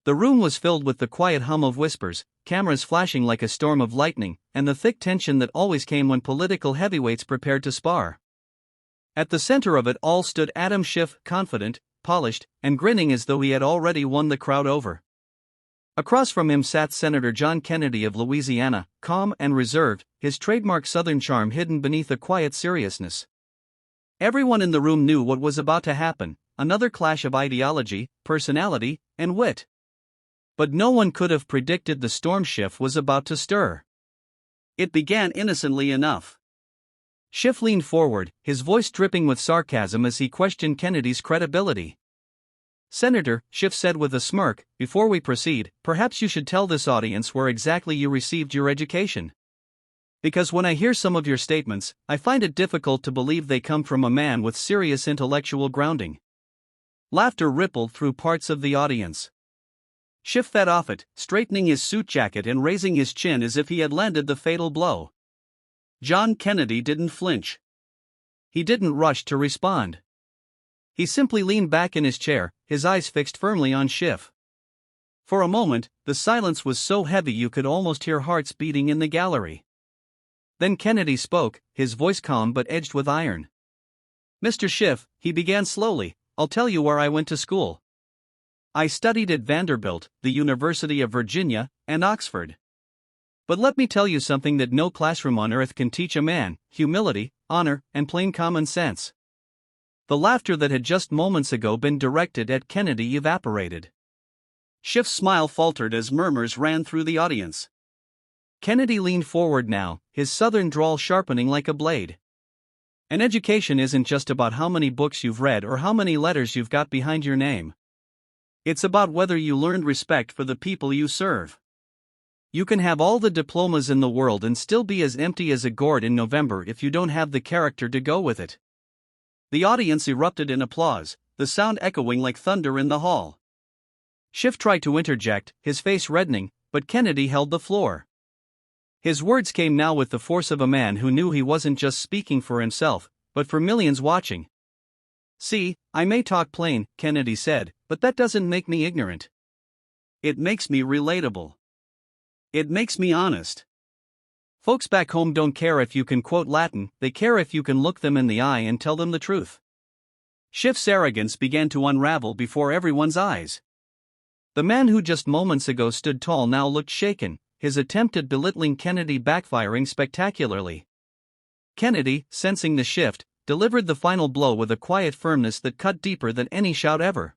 The room was filled with the quiet hum of whispers, cameras flashing like a storm of lightning, and the thick tension that always came when political heavyweights prepared to spar. At the center of it all stood Adam Schiff, confident, polished, and grinning as though he had already won the crowd over. Across from him sat Senator John Kennedy of Louisiana, calm and reserved, his trademark Southern charm hidden beneath a quiet seriousness. Everyone in the room knew what was about to happen, another clash of ideology, personality, and wit. But no one could have predicted the storm Schiff was about to stir. It began innocently enough. Schiff leaned forward, his voice dripping with sarcasm as he questioned Kennedy's credibility. "Senator," Schiff said with a smirk, "before we proceed, perhaps you should tell this audience where exactly you received your education. Because when I hear some of your statements, I find it difficult to believe they come from a man with serious intellectual grounding." Laughter rippled through parts of the audience. Schiff fed off it, straightening his suit jacket and raising his chin as if he had landed the fatal blow. John Kennedy didn't flinch. He didn't rush to respond. He simply leaned back in his chair, his eyes fixed firmly on Schiff. For a moment, the silence was so heavy you could almost hear hearts beating in the gallery. Then Kennedy spoke, his voice calm but edged with iron. "Mr. Schiff," he began slowly, "I'll tell you where I went to school. I studied at Vanderbilt, the University of Virginia, and Oxford. But let me tell you something that no classroom on earth can teach a man: humility, honor, and plain common sense." The laughter that had just moments ago been directed at Kennedy evaporated. Schiff's smile faltered as murmurs ran through the audience. Kennedy leaned forward now, his southern drawl sharpening like a blade. "An education isn't just about how many books you've read or how many letters you've got behind your name. It's about whether you learned respect for the people you serve. You can have all the diplomas in the world and still be as empty as a gourd in November if you don't have the character to go with it." The audience erupted in applause, the sound echoing like thunder in the hall. Schiff tried to interject, his face reddening, but Kennedy held the floor. His words came now with the force of a man who knew he wasn't just speaking for himself, but for millions watching. "See, I may talk plain," Kennedy said, "but that doesn't make me ignorant. It makes me relatable. It makes me honest. Folks back home don't care if you can quote Latin, they care if you can look them in the eye and tell them the truth." Schiff's arrogance began to unravel before everyone's eyes. The man who just moments ago stood tall now looked shaken, his attempt at belittling Kennedy backfiring spectacularly. Kennedy, sensing the shift, delivered the final blow with a quiet firmness that cut deeper than any shout ever.